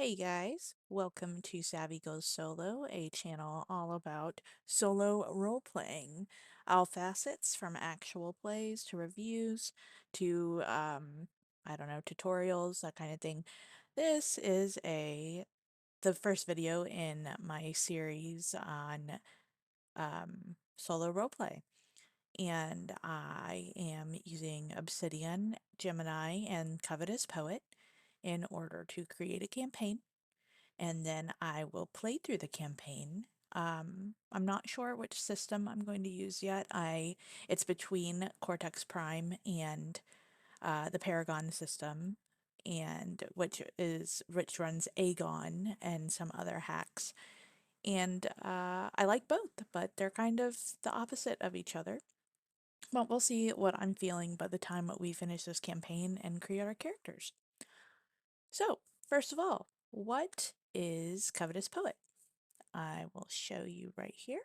Hey guys, welcome to Savvy Goes Solo, a channel all about solo role playing. All facets from actual plays to reviews to I don't know, tutorials, that kind of thing. This is the first video in my series on solo roleplay. And I am using Obsidian, Gemini, and Covetous Poet in order to create a campaign, and then I will play through the campaign. I'm not sure which system I'm going to use yet. It's between Cortex Prime and the Paragon system, and which runs Aegon and some other hacks. And I like both, but they're kind of the opposite of each other. Well, we'll see what I'm feeling by the time we finish this campaign and create our characters. So, first of all, what is Covetous Poet? I will show you right here.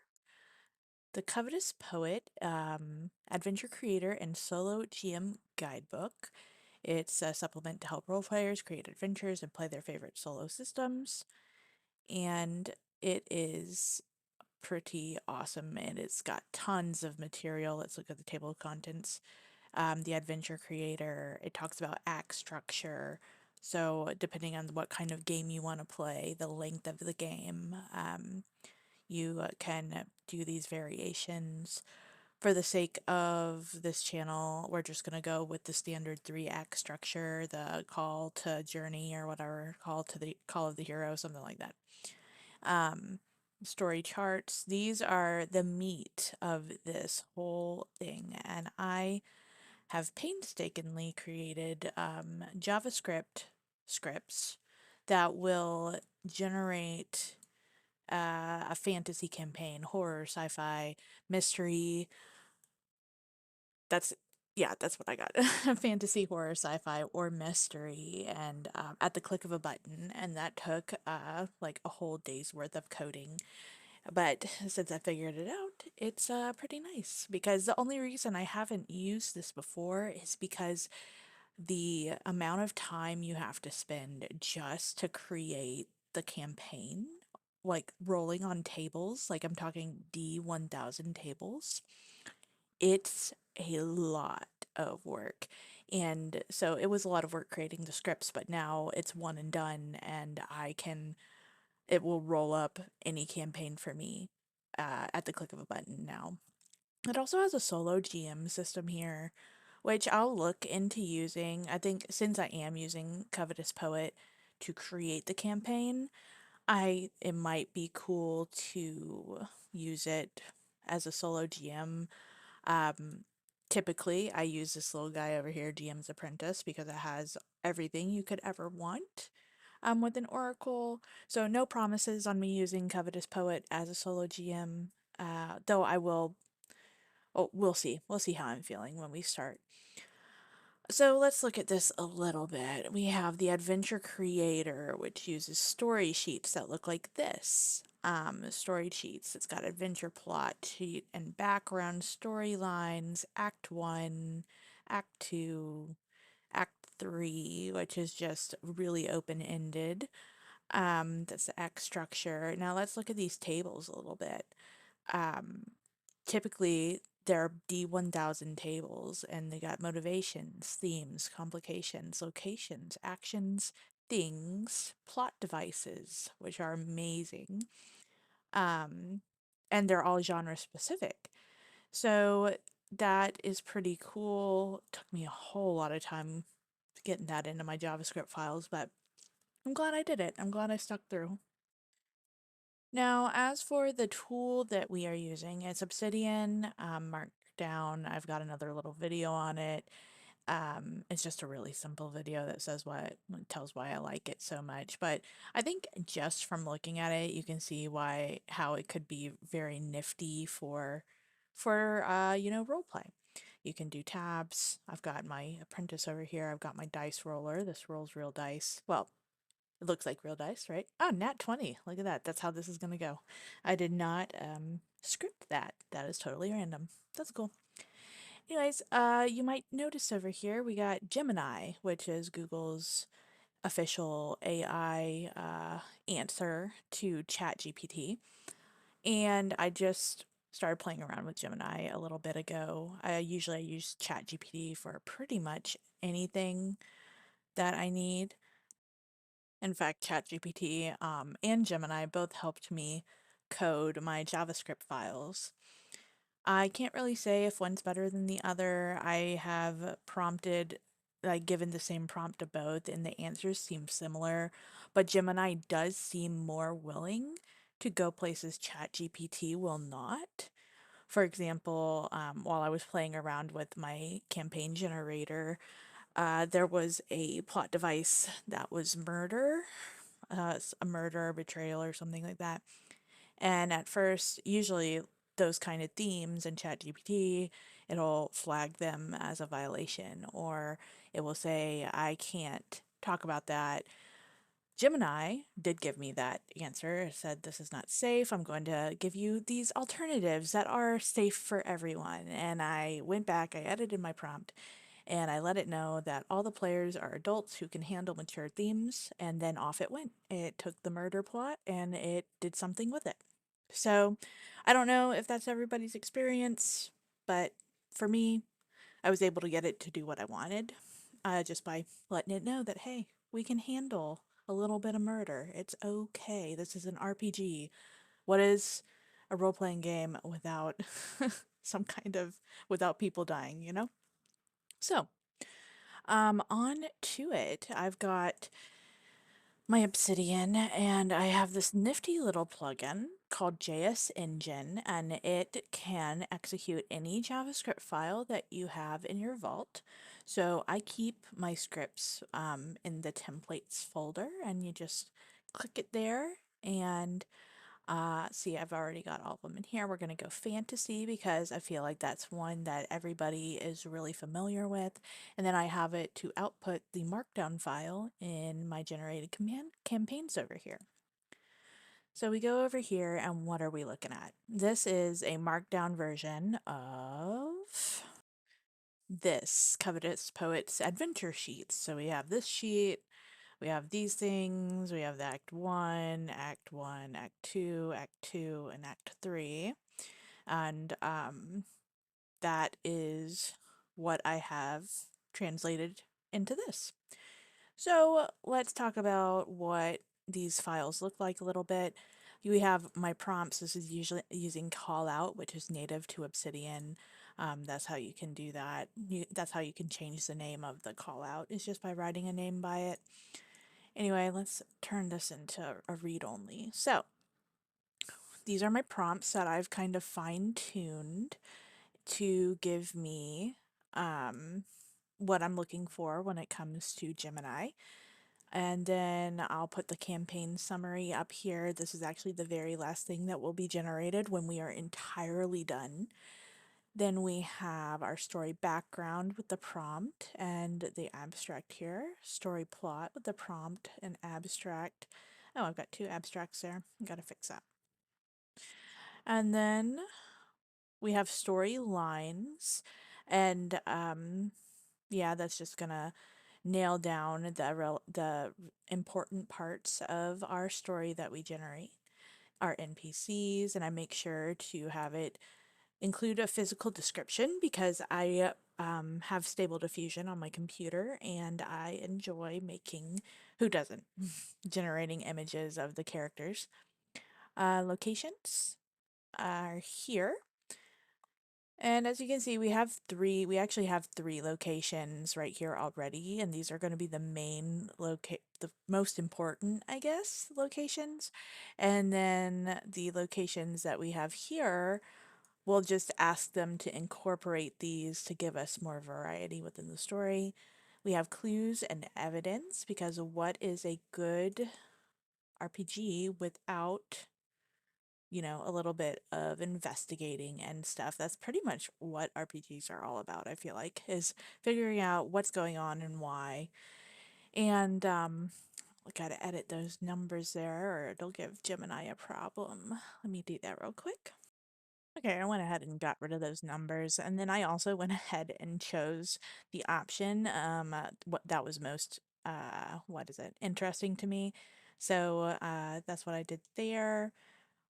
The Covetous Poet Adventure Creator and Solo GM Guidebook. It's a supplement to help role players create adventures and play their favorite solo systems. And it is pretty awesome, and it's got tons of material. Let's look at the table of contents. The Adventure Creator, it talks about act structure. So, depending on what kind of game you want to play, the length of the game, you can do these variations. For the sake of this channel, we're just going to go with the standard 3-act structure, the call to journey or whatever, call of the hero, something like that. Story charts, these are the meat of this whole thing, and I have painstakingly created JavaScript scripts that will generate a fantasy campaign, horror, sci-fi, mystery. That's that's what I got. Fantasy, horror, sci-fi, or mystery, and at the click of a button. And that took like a whole day's worth of coding. But since I figured it out, it's pretty nice, because the only reason I haven't used this before is because the amount of time you have to spend just to create the campaign, like rolling on tables, like I'm talking D1000 tables, it's a lot of work. And so it was a lot of work creating the scripts, but now it's one and done, and it will roll up any campaign for me at the click of a button now. It also has a solo GM system here, which I'll look into using. I think since I am using Covetous Poet to create the campaign, it might be cool to use it as a solo GM. Typically, I use this little guy over here, GM's Apprentice, because it has everything you could ever want with an Oracle. So no promises on me using Covetous Poet as a solo GM, though I will. Oh, we'll see. We'll see how I'm feeling when we start. So let's look at this a little bit. We have the Adventure Creator, which uses story sheets that look like this. Story sheets. It's got adventure plot sheet and background storylines, Act 1, Act 2, Act 3, which is just really open-ended. That's the act structure. Now let's look at these tables a little bit. Um, Typically, they're D1000 tables, and they got motivations, themes, complications, locations, actions, things, plot devices, which are amazing. Um, and they're all genre specific. So that is pretty cool. Took me a whole lot of time getting that into my JavaScript files, but I'm glad I did it. I'm glad I stuck through. Now, as for the tool that we are using, it's Obsidian, Markdown. I've got another little video on it. It's just a really simple video that tells why I like it so much. But I think just from looking at it, you can see how it could be very nifty for role play. You can do tabs. I've got my apprentice over here. I've got my dice roller. This rolls real dice. Well, it looks like real dice, right? Oh, nat 20. Look at that. That's how this is going to go. I did not script that. That is totally random. That's cool. Anyways, you might notice over here we got Gemini, which is Google's official AI answer to ChatGPT. And I just started playing around with Gemini a little bit ago. I usually use ChatGPT for pretty much anything that I need. In fact, ChatGPT and Gemini both helped me code my JavaScript files. I can't really say if one's better than the other. I have prompted, like, given the same prompt to both, and the answers seem similar, but Gemini does seem more willing to go places ChatGPT will not. For example, while I was playing around with my campaign generator, there was a plot device that was murder, a murder, betrayal, or something like that. And at first, usually those kind of themes in ChatGPT, it'll flag them as a violation, or it will say, I can't talk about that. Gemini did give me that answer. It said, this is not safe. I'm going to give you these alternatives that are safe for everyone. And I went back, I edited my prompt, and I let it know that all the players are adults who can handle mature themes, and then off it went. It took the murder plot and it did something with it. So I don't know if that's everybody's experience, but for me, I was able to get it to do what I wanted just by letting it know that, hey, we can handle a little bit of murder. It's okay. This is an RPG. What is a role playing game without without people dying, you know? So, on to it. I've got my Obsidian, and I have this nifty little plugin called JS Engine, and it can execute any JavaScript file that you have in your vault. So I keep my scripts in the templates folder, and you just click it there, and see, I've already got all of them in here. We're going to go fantasy because I feel like that's one that everybody is really familiar with. And then I have it to output the markdown file in my generated command campaigns over here. So we go over here, and what are we looking at? This is a markdown version of this Covetous Poet's Adventure Sheets. So we have this sheet, we have these things, we have the Act 1, Act 2, Act 2, and Act 3. And that is what I have translated into this. So let's talk about what these files look like a little bit. We have my prompts. This is usually using callout, which is native to Obsidian. That's how you can do that. That's how you can change the name of the callout, is just by writing a name by it. Anyway, let's turn this into a read-only. So these are my prompts that I've kind of fine-tuned to give me what I'm looking for when it comes to Gemini. And then I'll put the campaign summary up here. This is actually the very last thing that will be generated when we are entirely done. Then we have our story background with the prompt and the abstract here. Story plot with the prompt and abstract. Oh, I've got two abstracts there. Gotta fix that. And then we have story lines, and yeah, that's just gonna nail down the important parts of our story that we generate, our NPCs, and I make sure to have it include a physical description because I have Stable Diffusion on my computer and I enjoy making, who doesn't, generating images of the characters. Locations are here. And as you can see, we actually have three locations right here already, and these are going to be the the most important, I guess, locations. And then the locations that we have here, we'll just ask them to incorporate these to give us more variety within the story. We have clues and evidence, because what is a good RPG without, you know, a little bit of investigating and stuff? That's pretty much what RPGs are all about, I feel like, is figuring out what's going on and why. And I gotta edit those numbers there or it'll give Gemini a problem. Let me do that real quick. Okay, I went ahead and got rid of those numbers, and then I also went ahead and chose the option what that was most what is it, interesting to me. So that's what I did there.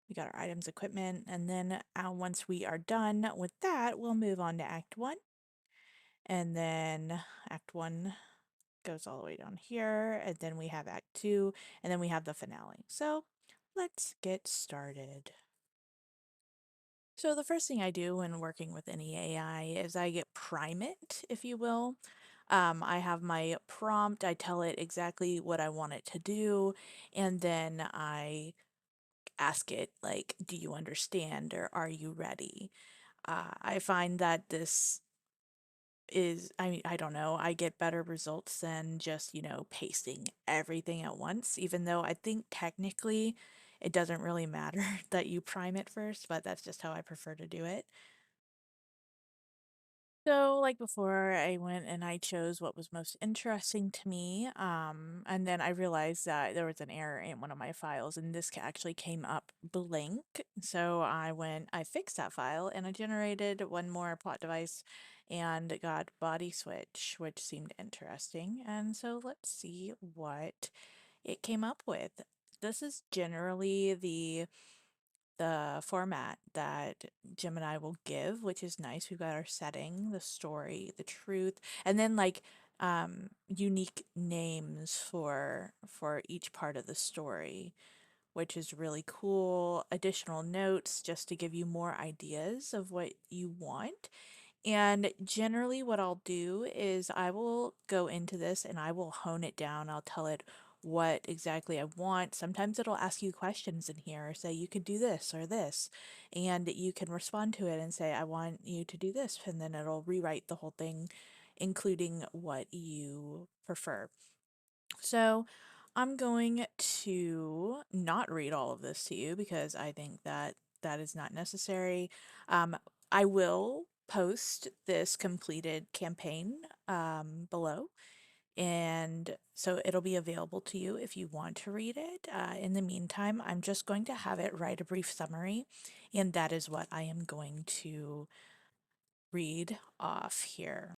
We got our items, equipment, and then once we are done with that, we'll move on to Act 1. And then Act 1 goes all the way down here, and then we have Act 2, and then we have the finale. So let's get started. So the first thing I do when working with any AI is I get prime it, if you will. I have my prompt, I tell it exactly what I want it to do, and then I ask it, like, do you understand or are you ready? I find that this is, I don't know, I get better results than just, pasting everything at once, even though I think technically it doesn't really matter that you prime it first, but that's just how I prefer to do it. So, like before, I went and I chose what was most interesting to me. And then I realized that there was an error in one of my files, and this actually came up blank. So I fixed that file, and I generated one more plot device and got body switch, which seemed interesting. And so let's see what it came up with. This is generally the format that Gemini will give, which is nice. We've got our setting, the story, the truth, and then like unique names for each part of the story, which is really cool. Additional notes just to give you more ideas of what you want. And generally, what I'll do is I will go into this and I will hone it down. I'll tell it what exactly I want. Sometimes it'll ask you questions in here, or say you could do this or this, and you can respond to it and say, I want you to do this. And then it'll rewrite the whole thing, including what you prefer. So I'm going to not read all of this to you because I think that that is not necessary. I will post this completed campaign below, and so it'll be available to you if you want to read it. In the meantime, I'm just going to have it write a brief summary, and that is what I am going to read off here.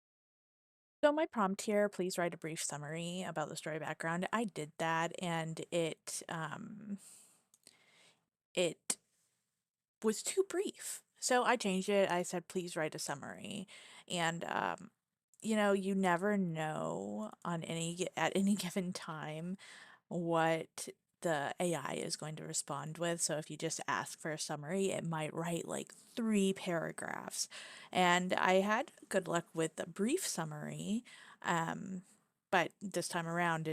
So my prompt here, please write a brief summary about the story background. I did that and it was too brief. So I changed it. I said, please write a summary. And you never know at any given time what the AI is going to respond with. So if you just ask for a summary, it might write like 3 paragraphs. And I had good luck with the brief summary. Um, but this time around,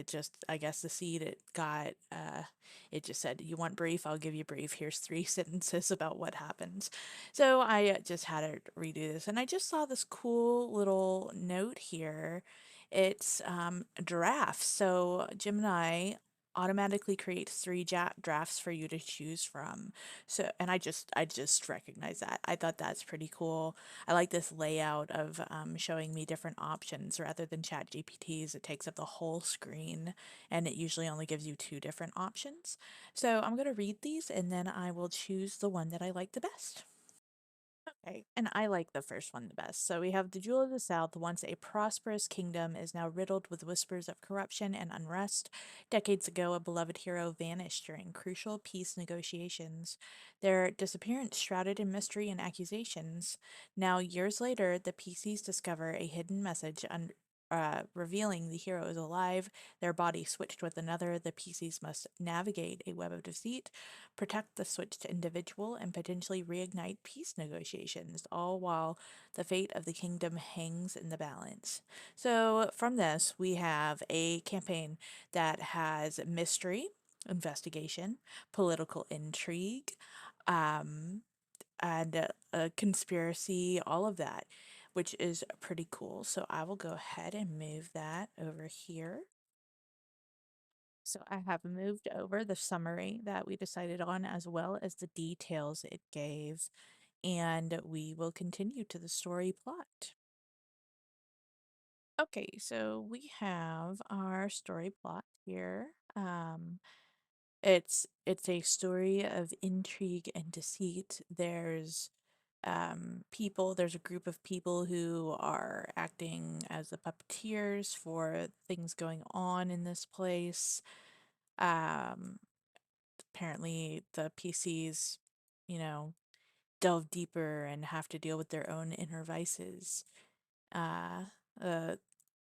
I guess the seed it just said, you want brief? I'll give you brief. Here's 3 sentences about what happens. So I just had it redo this. And I just saw this cool little note here. It's drafts. So Gemini automatically creates 3 drafts for you to choose from. So, and I just recognize that. I thought that's pretty cool. I like this layout of showing me different options rather than ChatGPT's. It takes up the whole screen, and it usually only gives you 2 different options. So I'm going to read these, and then I will choose the one that I like the best. Okay, and I like the first one the best. So we have the Jewel of the South, once a prosperous kingdom, is now riddled with whispers of corruption and unrest. Decades ago, a beloved hero vanished during crucial peace negotiations, their disappearance shrouded in mystery and accusations. Now, years later, the PCs discover a hidden message revealing the hero is alive, their body switched with another. The PCs must navigate a web of deceit, protect the switched individual, and potentially reignite peace negotiations, all while the fate of the kingdom hangs in the balance. So, from this, we have a campaign that has mystery, investigation, political intrigue, um, and a conspiracy, all of that, which is pretty cool. So, I will go ahead and move that over here. So I have moved over the summary that we decided on as well as the details it gave, and we will continue to the story plot. Okay, so we have our story plot here. It's a story of intrigue and deceit. There's people. There's a group of people who are acting as the puppeteers for things going on in this place. Um, Apparently, the PCs, you know, delve deeper and have to deal with their own inner vices. Uh, the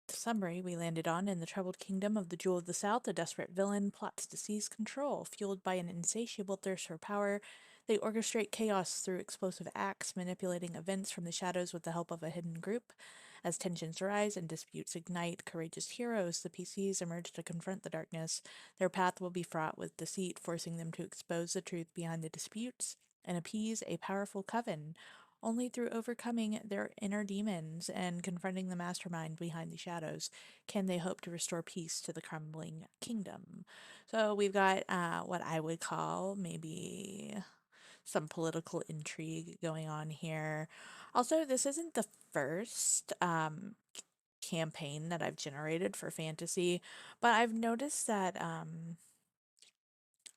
summary we landed on: in the troubled kingdom of the Jewel of the South, a desperate villain plots to seize control. Fueled by an insatiable thirst for power, they orchestrate chaos through explosive acts, manipulating events from the shadows with the help of a hidden group. As tensions rise and disputes ignite, courageous heroes, the PCs, emerge to confront the darkness. Their path will be fraught with deceit, forcing them to expose the truth behind the disputes and appease a powerful coven. Only through overcoming their inner demons and confronting the mastermind behind the shadows can they hope to restore peace to the crumbling kingdom. So we've got what I would call maybe some political intrigue going on here. Also, this isn't the first campaign that I've generated for fantasy, but I've noticed that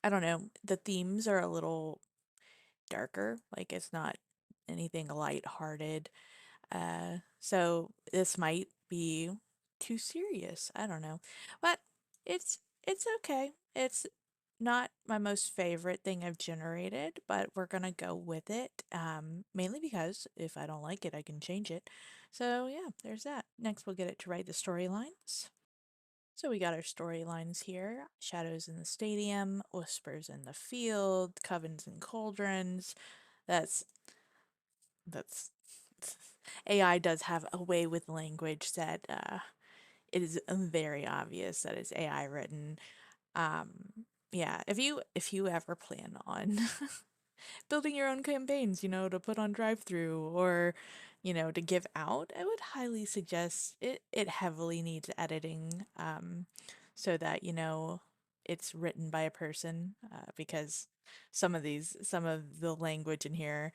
I don't know, the themes are a little darker. Like it's not anything lighthearted. So this might be too serious. I don't know. But it's okay. It's not my most favorite thing I've generated, but we're gonna go with it. Mainly because if I don't like it, I can change it. So yeah, there's that. Next we'll get it to write the storylines. So we got our storylines here: shadows in the stadium, whispers in the field, covens and cauldrons. That's that's AI does have a way with language that it is very obvious that it's AI written. Um, yeah, if you ever plan on building your own campaigns, to put on drive through or to give out, I would highly suggest it. It heavily needs editing, so that it's written by a person, because some of the language in here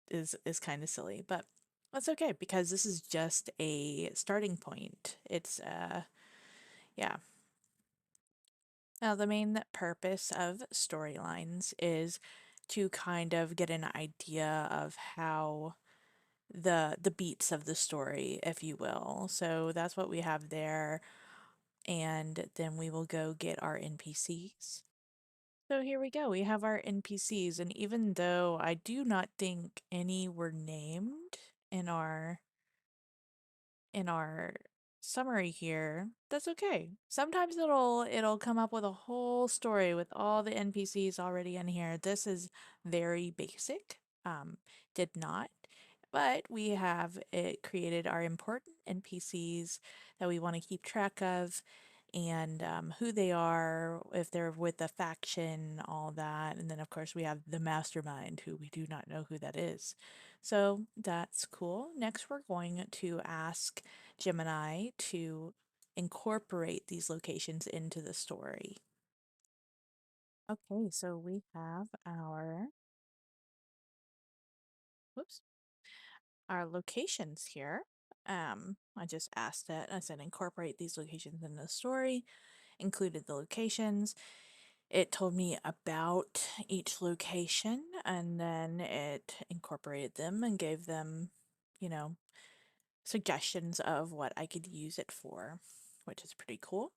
is kind of silly, but that's okay because this is just a starting point. It's yeah. Now the main purpose of storylines is to kind of get an idea of how the beats of the story, if you will. So that's what we have there, and then we will go get our NPCs. So here we go. We have our NPCs, and even though I do not think any were named in our summary here, that's okay. Sometimes it'll come up with a whole story with all the NPCs already in here. This is very basic. Did not. But we have it created our important NPCs that we want to keep track of, and who they are, if they're with a faction, all that. And then, of course, we have the mastermind, who we do not know who that is. So that's cool. Next, we're going to ask Gemini to incorporate these locations into the story. Okay, so we have whoops, our locations here. I just asked it. I said incorporate these locations in the story, included the locations. It told me about each location, and then it incorporated them and gave them, you know, suggestions of what I could use it for, which is pretty cool.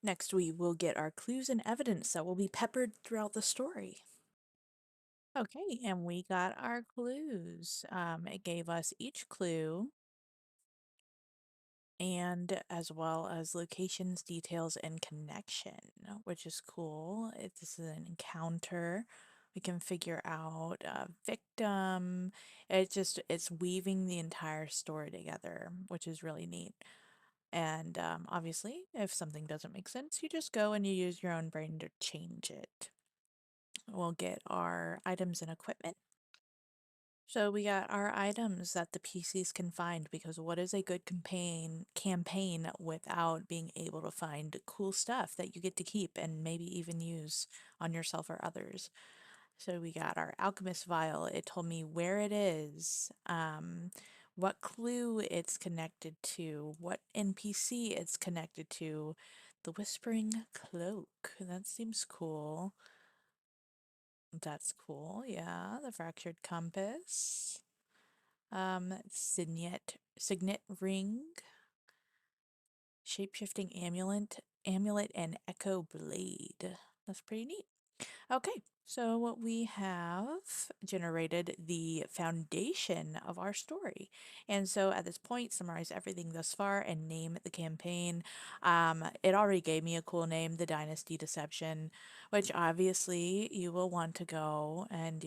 Next, we will get our clues and evidence that will be peppered throughout the story. Okay, and we got our clues. It gave us each clue, and as well as locations, details, and connection, which is cool. This is an encounter. We can figure out a victim. It's weaving the entire story together, which is really neat. And obviously, if something doesn't make sense, you just go and you use your own brain to change it. We'll get our items and equipment. So we got our items that the PCs can find, because what is a good campaign without being able to find cool stuff that you get to keep and maybe even use on yourself or others. So we got our alchemist vial. It told me where it is, what clue it's connected to, what NPC it's connected to. The whispering cloak. That seems cool. That's cool. Yeah, the fractured compass. Signet ring, shapeshifting amulet, and echo blade. That's pretty neat. Okay, so what we have generated the foundation of our story. And so at this point, summarize everything thus far and name the campaign. It already gave me a cool name, The Dynasty Deception, which obviously you will want to go and,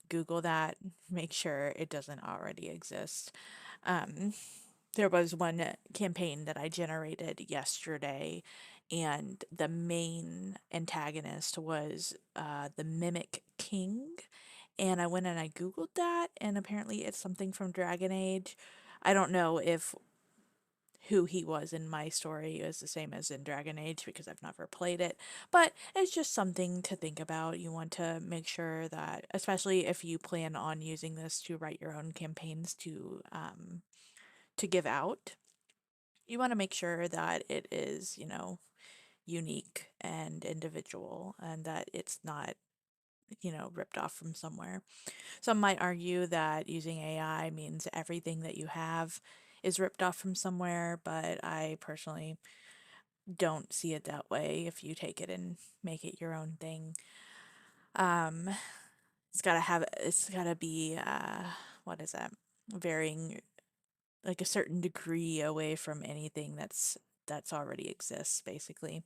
Google that, make sure it doesn't already exist. Um, there was one campaign that I generated yesterday, and the main antagonist was the Mimic King. And I went and I Googled that, and apparently it's something from Dragon Age. I don't know if who he was in my story is the same as in Dragon Age because I've never played it, but it's just something to think about. You want to make sure that, especially if you plan on using this to write your own campaigns to give out, you want to make sure that it is, unique and individual and that it's not, ripped off from somewhere. Some might argue that using AI means everything that you have is ripped off from somewhere, but I personally don't see it that way if you take it and make it your own thing. Um, it's gotta be, what is that? Varying, like a certain degree away from anything that's already exists, basically.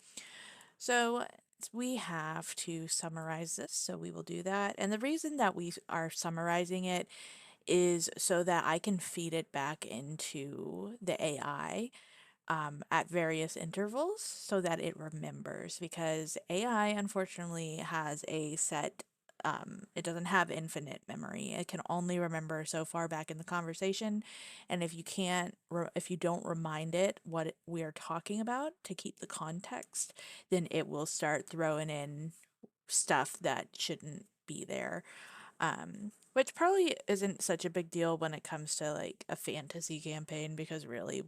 So we have to summarize this, so we will do that. And the reason that we are summarizing it is so that I can feed it back into the AI at various intervals so that it remembers. Because AI, unfortunately, has a set, it doesn't have infinite memory. It can only remember so far back in the conversation. And if you can't, if you don't remind it what we are talking about to keep the context, then it will start throwing in stuff that shouldn't be there. Which probably isn't such a big deal when it comes to like a fantasy campaign because really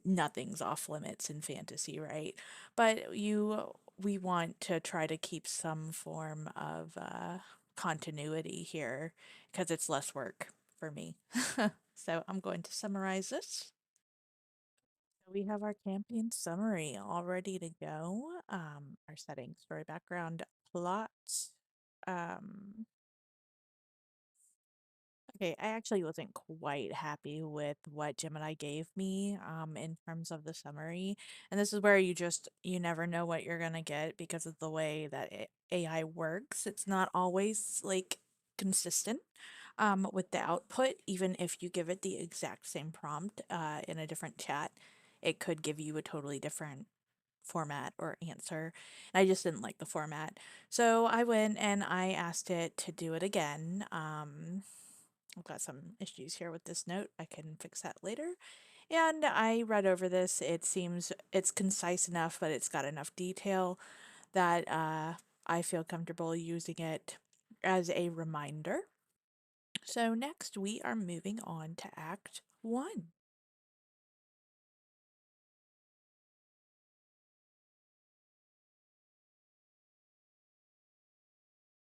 nothing's off limits in fantasy, right? But we want to try to keep some form of continuity here because it's less work for me. So I'm going to summarize this. We have our campaign summary all ready to go. Our setting, story, background, plot. Um, Okay, I actually wasn't quite happy with what Gemini gave me in terms of the summary. And this is where you never know what you're gonna get because of the way that AI works. It's not always like consistent with the output, even if you give it the exact same prompt in a different chat, it could give you a totally different format or answer. And I just didn't like the format. So I went and I asked it to do it again. I've got some issues here with this note. I can fix that later. And I read over this. It seems it's concise enough, but it's got enough detail that I feel comfortable using it as a reminder. So next we are moving on to Act 1.